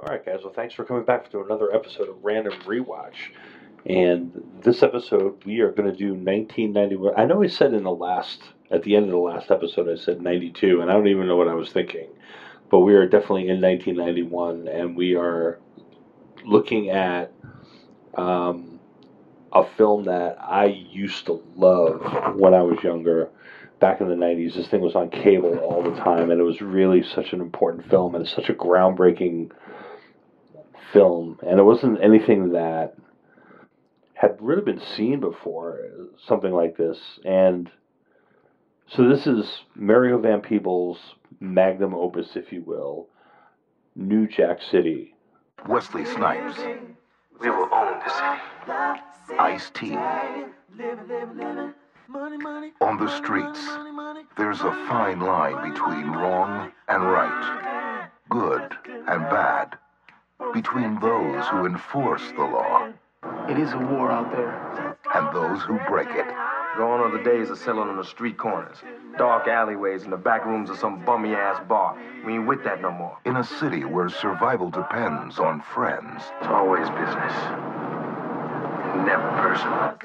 All right, guys. Well, thanks for coming back to another episode of Random Rewatch. And this episode, we are going to do 1991. I know I said at the end of the last episode, I said 92, and I don't even know what I was thinking. But we are definitely in 1991, and we are looking at um, a film that I used to love when I was younger. Back in the 90s, this thing was on cable all the time, and it was really such an important film, and it's such a groundbreaking film, and it wasn't anything that had really been seen before, something like this. And so this is Mario Van Peebles' magnum opus, if you will, New Jack City. Wesley Snipes. We will own the city. Ice-T. On the streets, there's a fine line between wrong and right, good and bad, between those who enforce the law It is a war out there. and those who break it. Gone are the days of selling on the street corners, dark alleyways, and the back rooms of some bummy-ass bar. We ain't with that no more. In a city where survival depends on friends, It's always business. Never personal.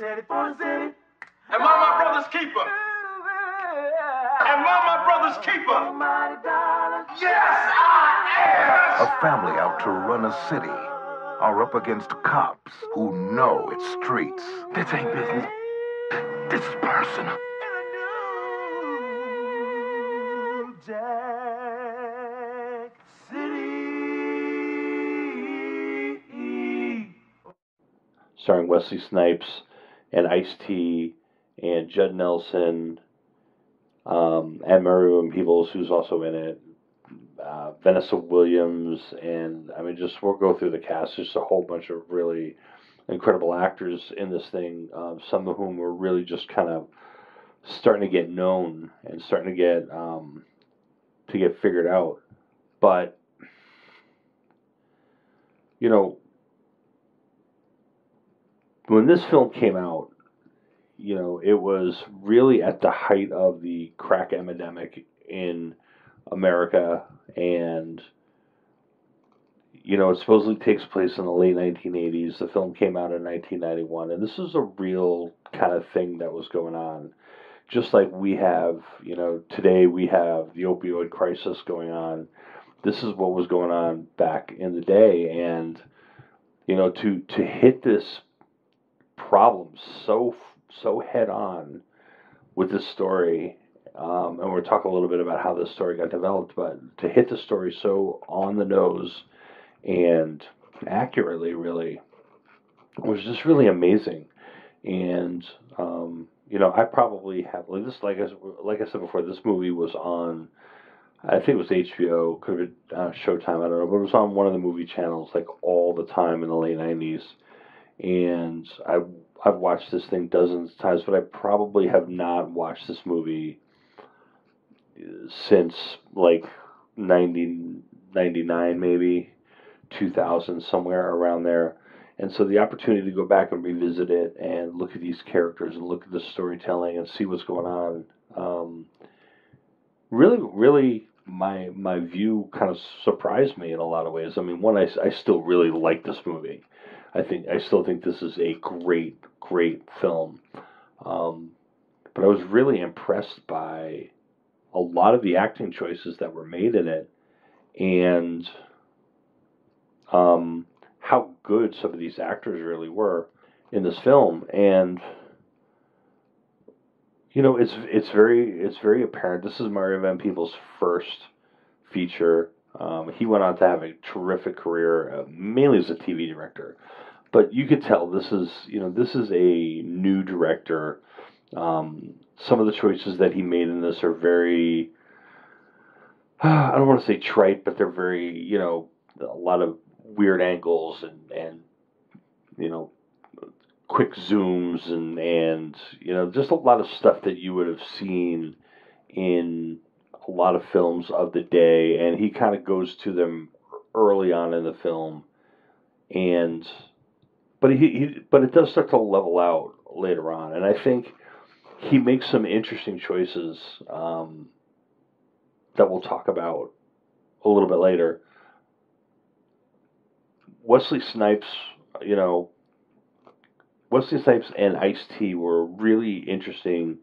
Am I my brother's keeper? Am I my brother's keeper? Yes, I am! a family out to run a city are up against cops who know its streets. This ain't business. This is personal. Starring Wesley Snipes and Ice-T and Judd Nelson, and Mario Van Peebles, who's also in it. Vanessa Williams, and I mean, we'll go through the cast. There's a whole bunch of really incredible actors in this thing, some of whom were really just kind of starting to get known and starting to get figured out. But you know, when this film came out, you know, it was really at the height of the crack epidemic in America, and you know, it supposedly takes place in the late 1980s. The film came out in 1991, and this is a real kind of thing that was going on. Just like we have, you know, today we have the opioid crisis going on. This is what was going on back in the day, and you know, to hit this problem so head on with this story. And we'll talk a little bit about how this story got developed, but to hit the story so on the nose and accurately, really, was just really amazing. And, you know, I probably have, like I said before, this movie was on, I think it was HBO, could have been Showtime, I don't know, but it was on one of the movie channels, like, all the time in the late 90s. And I've watched this thing dozens of times, but I probably have not watched this movie since like 99, maybe 2000, somewhere around there. And so the opportunity to go back and revisit it and look at these characters and look at the storytelling and see what's going on, really my view kind of surprised me in a lot of ways. I mean, one, I still really like this movie. I still think this is a great film. But I was really impressed by a lot of the acting choices that were made in it, and how good some of these actors really were in this film. And you know, it's very apparent. This is Mario Van Peebles' first feature. He went on to have a terrific career, mainly as a TV director. But you could tell this is a new director. Some of the choices that he made in this are very, I don't want to say trite, but they're very, you know, a lot of weird angles and you know, quick zooms and you know, just a lot of stuff that you would have seen in a lot of films of the day, and he kind of goes to them early on in the film, but it does start to level out later on, and I think he makes some interesting choices that we'll talk about a little bit later. Wesley Snipes, you know, Wesley Snipes and Ice-T were a really interesting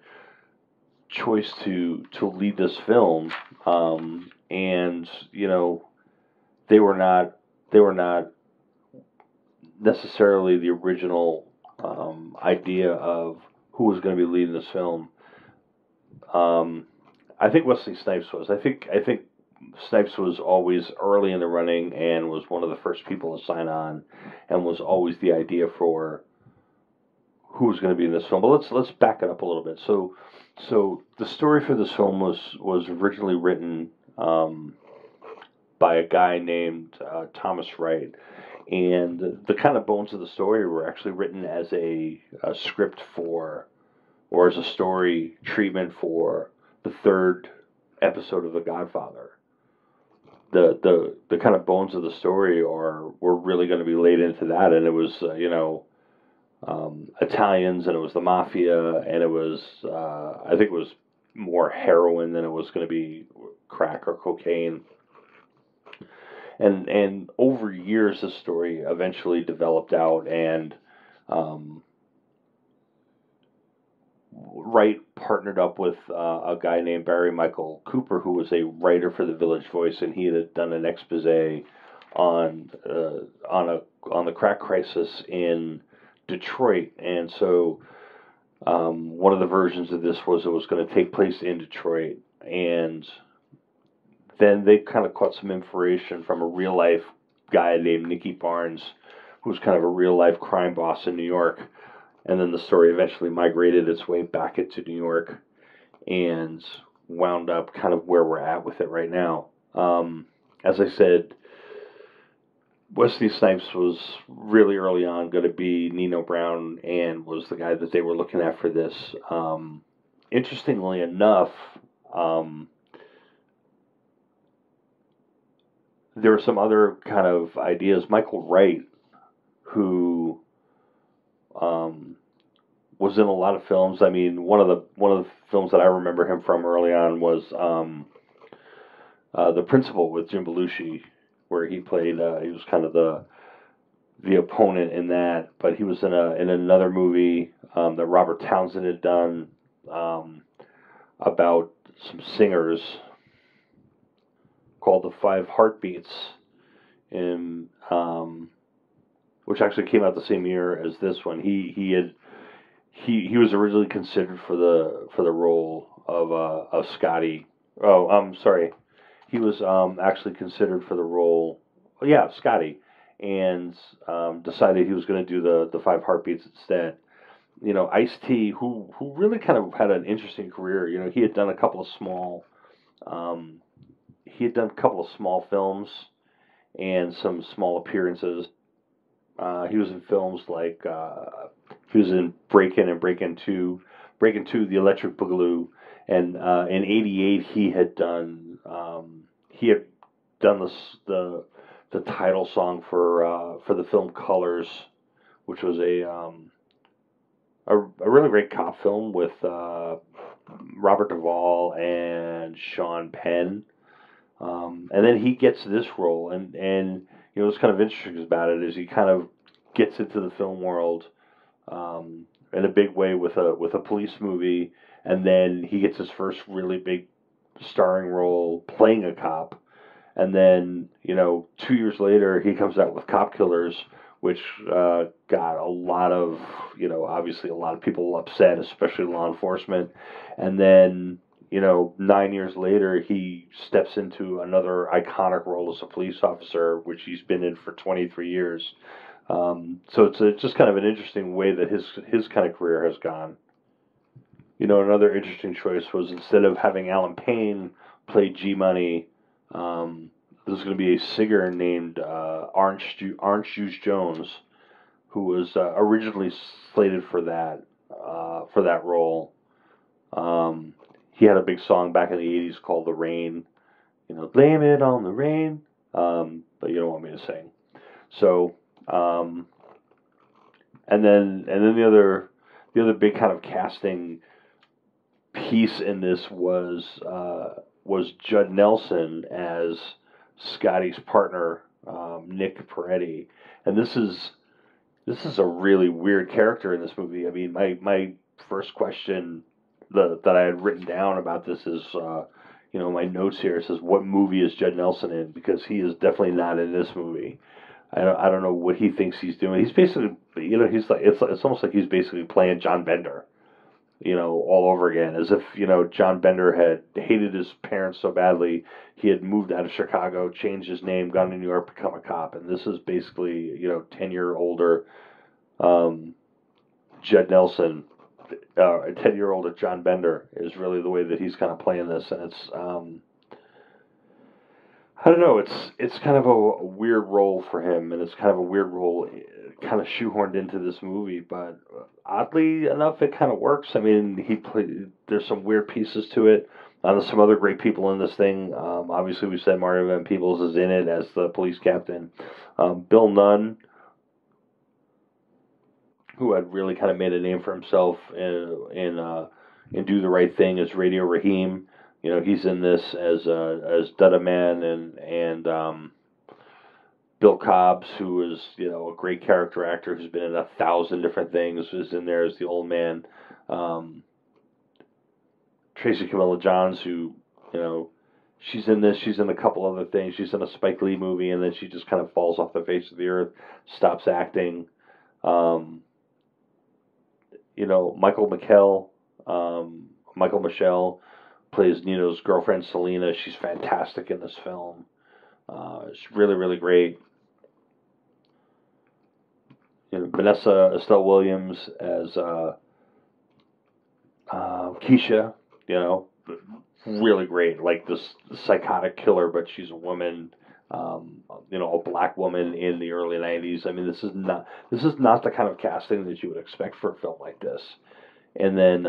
choice to lead this film, and they were not necessarily the original idea of who was going to be leading this film. Um, I think Wesley Snipes was. I think Snipes was always early in the running and was one of the first people to sign on, and was always the idea for who was going to be in this film. But let's back it up a little bit. So the story for this film was originally written by a guy named Thomas Wright, and the kind of bones of the story were actually written as a script for, or as a story treatment for, the third episode of The Godfather. The kind of bones of the story were really going to be laid into that, and it was Italians, and it was the mafia, and it was I think it was more heroin than it was going to be crack or cocaine. And over years, the story eventually developed out, and um, Wright partnered up with a guy named Barry Michael Cooper, who was a writer for the Village Voice, and he had done an expose on on the crack crisis in Detroit. And so one of the versions of this was it was going to take place in Detroit, and then they kind of caught some inspiration from a real life guy named Nicky Barnes, who was kind of a real life crime boss in New York. And then the story eventually migrated its way back into New York and wound up kind of where we're at with it right now. As I said, Wesley Snipes was really early on going to be Nino Brown, and was the guy that they were looking at for this. Interestingly enough, there were some other kind of ideas. Michael Wright, who was in a lot of films. I mean, one of the films that I remember him from early on was The Principal with Jim Belushi, where he played. He was kind of the opponent in that, but he was in another movie that Robert Townsend had done about some singers called The Five Heartbeats, in which actually came out the same year as this one. He was originally considered for the role of Scotty. Oh, I'm sorry. He was actually considered for the role. Oh, yeah, Scotty, and decided he was going to do the Five Heartbeats instead. Ice-T, who really kind of had an interesting career. He had done a couple of small um, films and some small appearances. He was in films like he was in Breakin' and Breakin' 2, The Electric Boogaloo, and in '88 he had done the title song for the film Colors, which was a really great cop film with Robert Duvall and Sean Penn. And then he gets this role, and what's kind of interesting about it is he kind of gets into the film world in a big way with a police movie, and then he gets his first really big starring role playing a cop, and then 2 years later he comes out with Cop Killers, which got a lot of obviously a lot of people upset, especially law enforcement, and then 9 years later, he steps into another iconic role as a police officer, which he's been in for 23 years. So it's just kind of an interesting way that his kind of career has gone. Another interesting choice was, instead of having Alan Payne play G Money, there's going to be a singer named Orange Juice Jones, who was originally slated for that role. He had a big song back in the '80s called "The Rain." Blame it on the rain. But you don't want me to sing. So, and then the other big kind of casting piece in this was Judd Nelson as Scotty's partner, Nick Peretti, and this is a really weird character in this movie. I mean, my first question that I had written down about this is, my notes here says, what movie is Judd Nelson in? Because he is definitely not in this movie. I don't know what he thinks he's doing. He's basically, he's like, it's almost like he's basically playing John Bender, all over again, as if, John Bender had hated his parents so badly, he had moved out of Chicago, changed his name, gone to New York, become a cop, and this is basically, 10-year older Judd Nelson, 10-year older John Bender is really the way that he's kind of playing this, and it's, I don't know, it's kind of a weird role for him, and it's kind of a weird role kind of shoehorned into this movie, but oddly enough, it kind of works. I mean, there's some weird pieces to it. There's some other great people in this thing. Obviously, we said Mario Van Peebles is in it as the police captain. Bill Nunn, who had really kind of made a name for himself in Do the Right Thing as Radio Raheem. He's in this as Dutta Man, and Bill Cobbs, who is a great character actor who's been in 1,000 different things, is in there as the old man. Tracy Camilla Johns, who she's in this. She's in a couple other things. She's in a Spike Lee movie, and then she just kind of falls off the face of the earth, stops acting. Michael Michelle plays Nino's girlfriend Selena. She's fantastic in this film. It's really, really great. Vanessa Estelle Williams as Keisha. Really great. Like this psychotic killer, but she's a woman. A black woman in the early '90s. I mean, this is not the kind of casting that you would expect for a film like this. And then,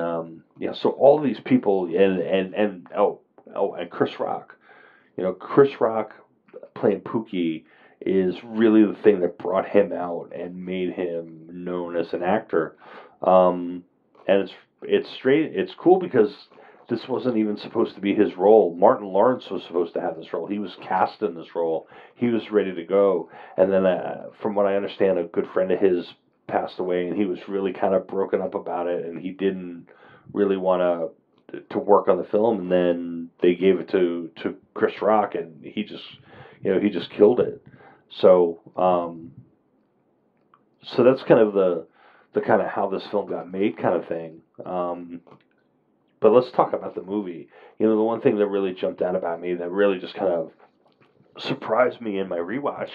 so all these people, and Chris Rock. Chris Rock playing Pookie is really the thing that brought him out and made him known as an actor. And it's cool because this wasn't even supposed to be his role. Martin Lawrence was supposed to have this role. He was cast in this role. He was ready to go. And then, from what I understand, a good friend of his passed away, and he was really kind of broken up about it, and he didn't really want to work on the film. And then they gave it to Chris Rock, and he just killed it. So that's kind of the kind of how this film got made kind of thing. But let's talk about the movie. The one thing that really jumped out about me, that really just kind of surprised me in my rewatch,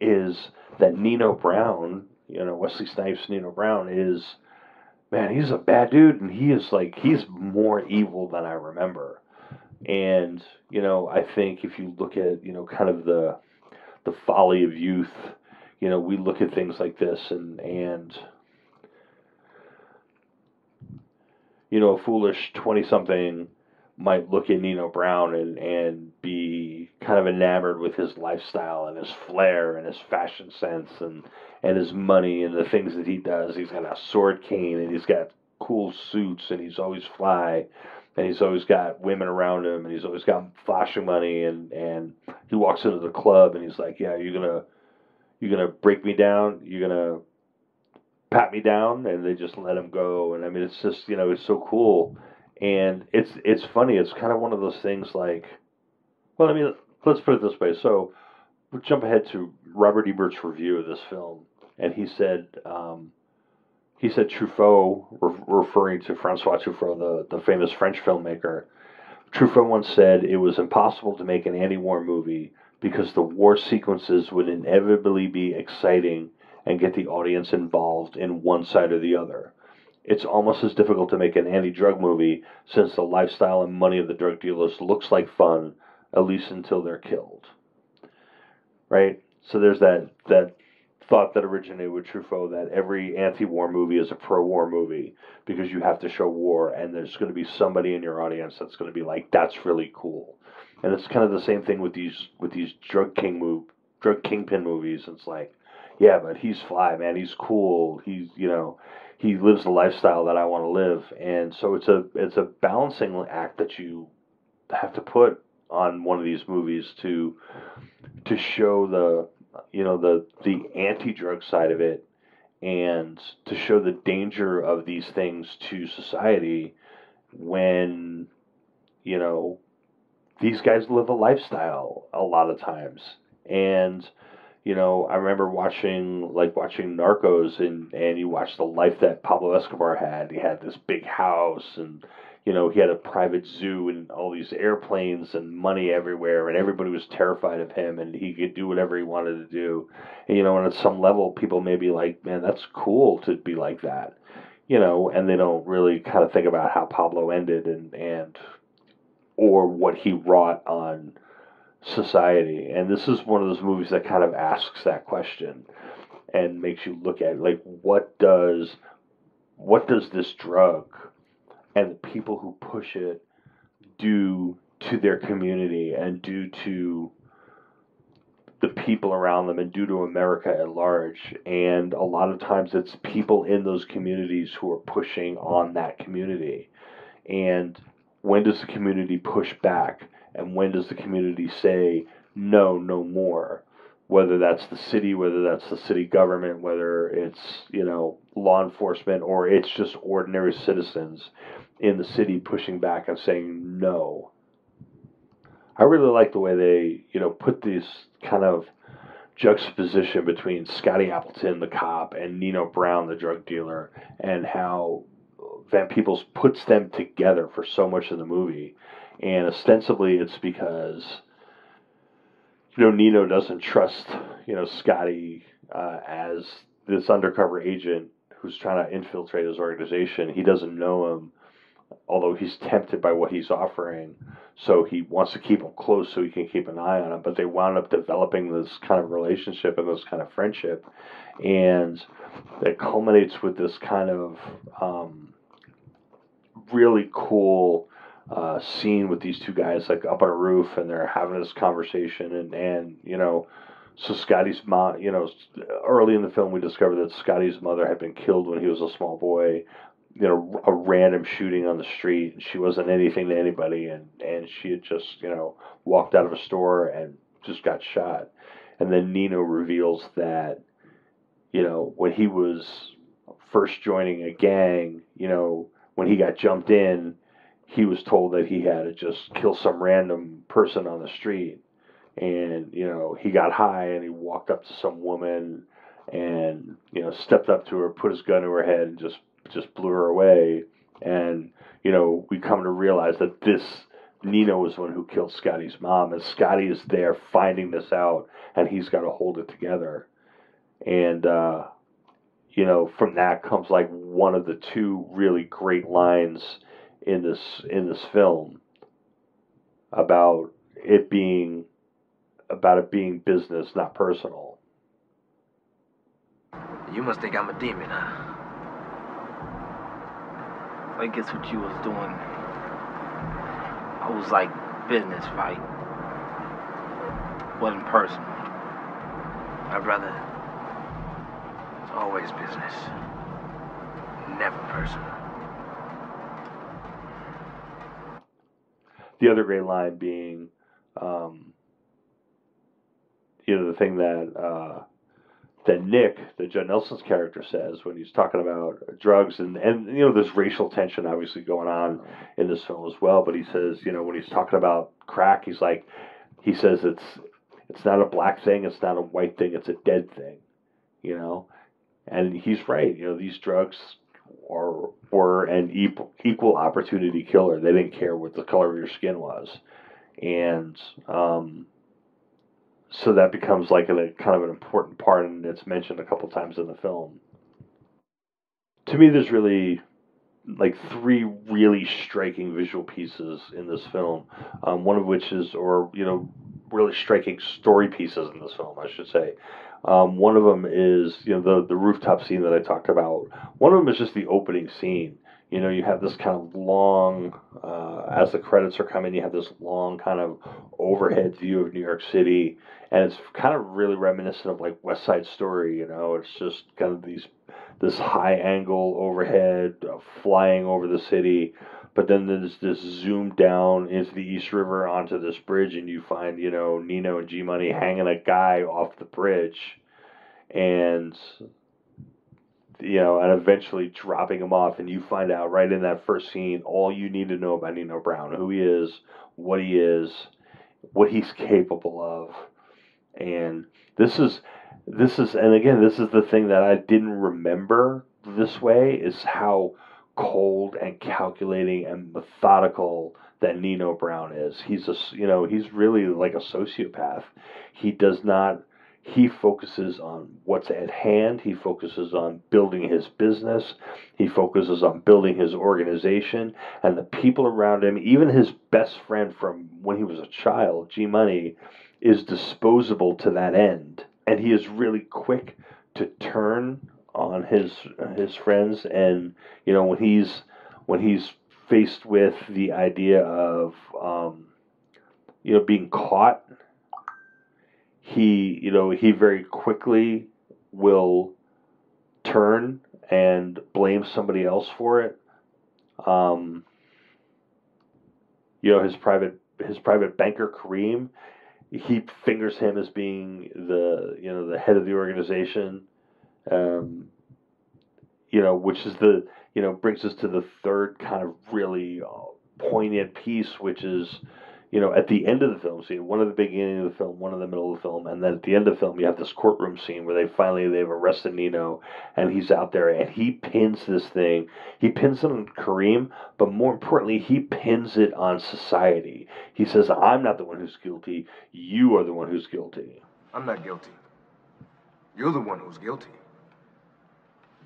is that Nino Brown, Wesley Snipes' Nino Brown is, man, he's a bad dude, and he's more evil than I remember. And, I think if you look at, kind of the folly of youth, we look at things like this and a foolish 20-something might look at Nino Brown and be kind of enamored with his lifestyle and his flair and his fashion sense and his money and the things that he does. He's got a sword cane, and he's got cool suits, and he's always fly, and he's always got women around him, and he's always got flashing money, and he walks into the club, and he's like, yeah, you're gonna break me down, you're gonna pat me down, and they just let him go. And I mean, it's just, it's so cool. And it's funny. It's kind of one of those things like, well, I mean, let's put it this way. So we'll jump ahead to Robert Ebert's review of this film, and he said Truffaut, referring to Francois Truffaut, the famous French filmmaker. Truffaut once said it was impossible to make an anti-war movie because the war sequences would inevitably be exciting and get the audience involved in one side or the other. It's almost as difficult to make an anti-drug movie since the lifestyle and money of the drug dealers looks like fun, at least until they're killed. Right? So there's that thought that originated with Truffaut that every anti-war movie is a pro-war movie because you have to show war, and there's going to be somebody in your audience that's going to be like, that's really cool. And it's kind of the same thing with these drug kingpin movies. It's like, yeah, but he's fly, man. He's cool. He lives the lifestyle that I want to live. And so it's a balancing act that you have to put on one of these movies to show the the anti-drug side of it, and to show the danger of these things to society when you know these guys live a lifestyle a lot of times. And I remember watching Narcos, and you watch the life that Pablo Escobar had. He had this big house, and he had a private zoo and all these airplanes and money everywhere, and everybody was terrified of him, and he could do whatever he wanted to do. And at some level, people may be like, "Man, that's cool to be like that," and they don't really kind of think about how Pablo ended, and or what he wrought on society. And this is one of those movies that kind of asks that question and makes you look at, like, what does this drug and the people who push it do to their community, and do to the people around them, and do to America at large. And a lot of times it's people in those communities who are pushing on that community. And when does the community push back? And when does the community say, no, no more? Whether that's the city, whether that's the city government, whether it's, law enforcement, or it's just ordinary citizens in the city pushing back and saying no. I really like the way they, put this kind of juxtaposition between Scotty Appleton, the cop, and Nino Brown, the drug dealer, and how Van Peebles puts them together for so much of the movie. And ostensibly it's because, Nino doesn't trust, Scotty as this undercover agent who's trying to infiltrate his organization. He doesn't know him, although he's tempted by what he's offering. So he wants to keep him close so he can keep an eye on him. But they wound up developing this kind of relationship and this kind of friendship. And it culminates with this kind of really cool scene with these two guys, like, up on a roof, and they're having this conversation. And so Scotty's mom, early in the film we discovered that Scotty's mother had been killed when he was a small boy. A random shooting on the street. She wasn't anything to anybody, and she had just, walked out of a store and just got shot. And then Nino reveals that, when he was first joining a gang, when he got jumped in, he was told that he had to just kill some random person on the street. And, he got high and he walked up to some woman and, stepped up to her, put his gun to her head, and just blew her away. And we come to realize that this Nino was the one who killed Scotty's mom, and Scotty is there finding this out, and he's got to hold it together. And from that comes, like, one of the two really great lines in this film about it being business, not personal. You must think I'm a demon, huh? I guess what you was doing, I was like business, right? Wasn't personal. My brother, it's always business. Never personal. The other great line being, the thing that Nick, that Judd Nelson's character, says when he's talking about drugs, and there's racial tension obviously going on in this film as well. But he says, when he's talking about crack, he says it's not a black thing, it's not a white thing, it's a dead thing, and he's right. These drugs were an equal opportunity killer. They didn't care what the color of your skin was. And so that becomes like a kind of an important part, and it's mentioned a couple times in the film. To me, there's really like three really striking visual pieces in this film. One of which is, really striking story pieces in this film, I should say. One of them is, the rooftop scene that I talked about. One of them is just the opening scene. You know, you have this kind of long, as the credits are coming, you have this long kind of overhead view of New York City, and it's kind of really reminiscent of like West Side Story. You know, it's just kind of this high angle overhead flying over the city, but then there's this zoom down into the East River onto this bridge, and you find, you know, Nino and G Money hanging a guy off the bridge, and you know, and eventually dropping him off, and you find out right in that first scene all you need to know about Nino Brown: who he is, what he is, what he's capable of. And and again, this is the thing that I didn't remember this way, is how cold and calculating and methodical that Nino Brown is. He's really like a sociopath. He does not he focuses on what's at hand. He focuses on building his business. He focuses on building his organization, and the people around him, even his best friend from when he was a child, G Money, is disposable to that end. And he is really quick to turn on his friends. And you know, when he's faced with the idea of being caught, he very quickly will turn and blame somebody else for it. His private banker Kareem, he fingers him as being the head of the organization. Which is brings us to the third kind of really poignant piece, which is, at the end of the film. So one at the beginning of the film, one in the middle of the film, and then at the end of the film, you have this courtroom scene where they've arrested Nino, and he's out there, and he pins this thing. He pins it on Kareem, but more importantly, he pins it on society. He says, "I'm not the one who's guilty. You are the one who's guilty." I'm not guilty. You're the one who's guilty.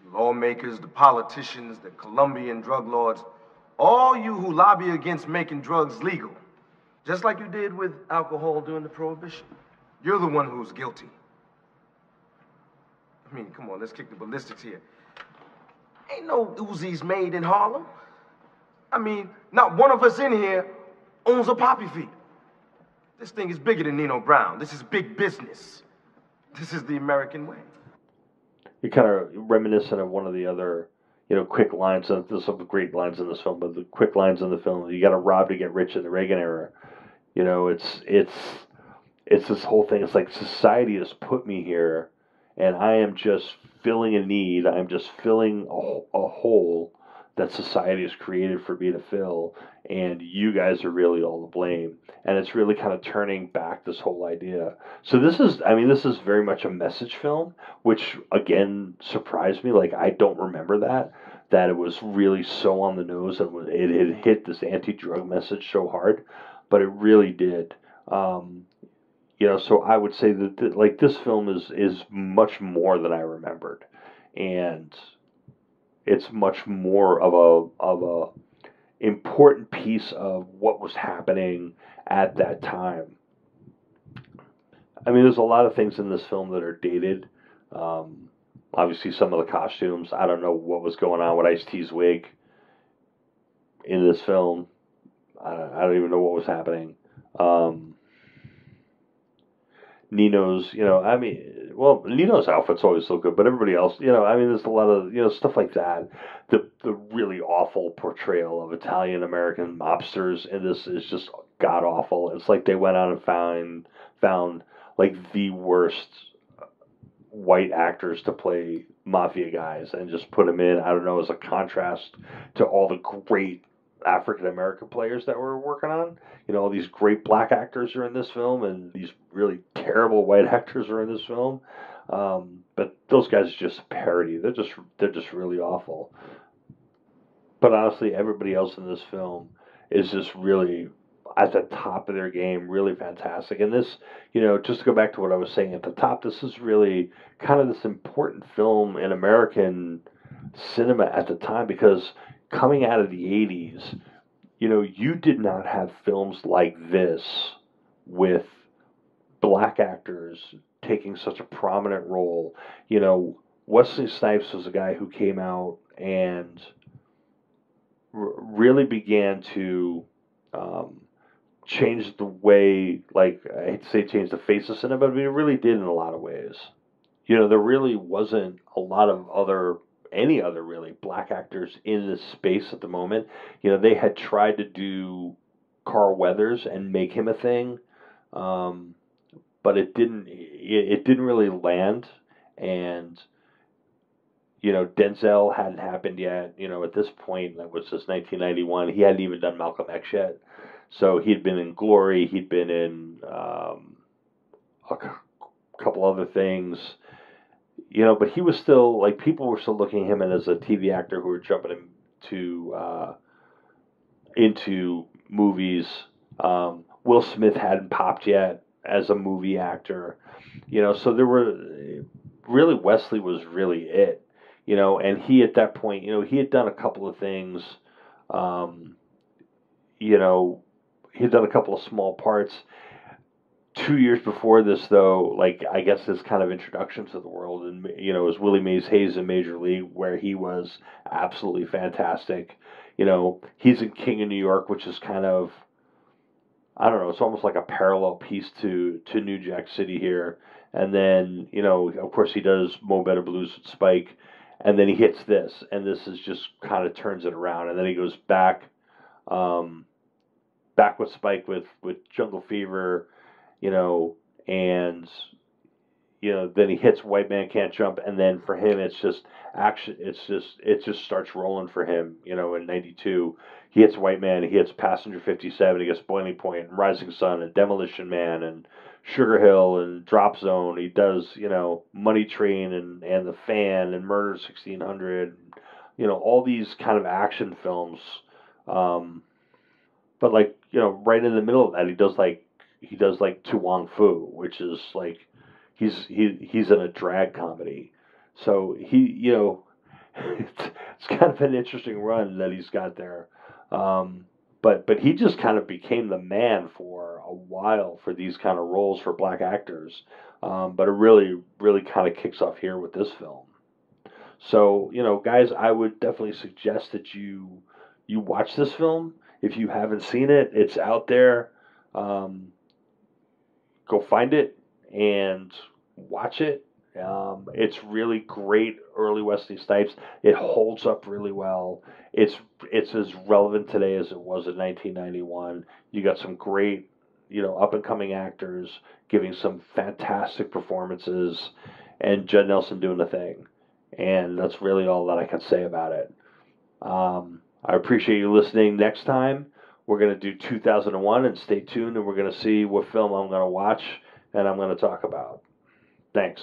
The lawmakers, the politicians, the Colombian drug lords, all you who lobby against making drugs legal, just like you did with alcohol during the Prohibition. You're the one who's guilty. I mean, come on, let's kick the ballistics here. Ain't no Uzis made in Harlem. I mean, not one of us in here owns a poppy feed. This thing is bigger than Nino Brown. This is big business. This is the American way. You're kind of reminiscent of one of the other, quick lines. There's some great lines in this film, but the quick lines in the film: "You got to rob to get rich" in the Reagan era. It's this whole thing. It's like society has put me here, and I am just filling a need. I'm just filling a hole that society has created for me to fill, and you guys are really all to blame. And it's really kind of turning back this whole idea. So this is very much a message film, which again surprised me. Like, I don't remember that it was really so on the nose, and it hit this anti-drug message so hard, but it really did. So I would say that like this film is much more than I remembered, and it's much more of a important piece of what was happening at that time. I mean, there's a lot of things in this film that are dated. Obviously, some of the costumes. I don't know what was going on with Ice-T's wig in this film. I don't even know what was happening. Nino's, Nino's outfits always look good, but everybody else, there's a lot of, stuff like that. The really awful portrayal of Italian American mobsters in this is just god awful. It's like they went out and found like the worst white actors to play mafia guys and just put them in, I don't know, as a contrast to all the great African American players that we're working on. All these great black actors are in this film, and these really terrible white actors are in this film. But those guys are just a parody. They're just really awful. But honestly, everybody else in this film is just really at the top of their game, really fantastic. And this, just to go back to what I was saying at the top, this is really kind of this important film in American cinema at the time, because coming out of the 80s, you did not have films like this with black actors taking such a prominent role. Wesley Snipes was a guy who came out and really began to change the way, like, I hate to say change the face of cinema, but it really did in a lot of ways. There really wasn't a lot of any other really black actors in this space at the moment. They had tried to do Carl Weathers and make him a thing, um, but it didn't really land. And Denzel hadn't happened yet. At this point, that was just 1991. He hadn't even done Malcolm X yet. So he'd been in Glory. He'd been in couple other things. But he was still, like, people were still looking at him as a TV actor who were jumping into movies. Will Smith hadn't popped yet as a movie actor. So there were really, Wesley was really it. And he, at that point, he had done a couple of things. Um, you know, he had done a couple of small parts. 2 years before this, though, like, I guess his kind of introduction to the world, and was Willie Mays Hayes in Major League, where he was absolutely fantastic. He's in King of New York, which is kind of, I don't know, it's almost like a parallel piece to New Jack City here. And then, of course, he does Mo Better Blues with Spike, and then he hits this, and this is just kind of turns it around, and then he goes um, back with Spike with Jungle Fever, you know, and then he hits White Man Can't Jump, and then for him it's just action. It just starts rolling for him. In '92, he hits White Man, he hits Passenger 57, he gets Boiling Point, and Rising Sun, and Demolition Man, and Sugar Hill, and Drop Zone. He does Money Train, and The Fan, and Murder 1600. All these kind of action films. Um, but, like, right in the middle of that, he does like To Wong Fu, which is like he's in a drag comedy. So it's kind of an interesting run that he's got there. Um, but he just kind of became the man for a while for these kind of roles for black actors. But it really, really kind of kicks off here with this film. So, guys, I would definitely suggest that you watch this film. If you haven't seen it, it's out there. Um, Go find it and watch it. It's really great early Wesley Snipes. It holds up really well. It's it's as relevant today as it was in 1991. You got some great, up and coming actors giving some fantastic performances, and Judd Nelson doing the thing. And that's really all that I can say about it. I appreciate you listening. Next time, we're going to do 2001, and stay tuned, and we're going to see what film I'm going to watch and I'm going to talk about. Thanks.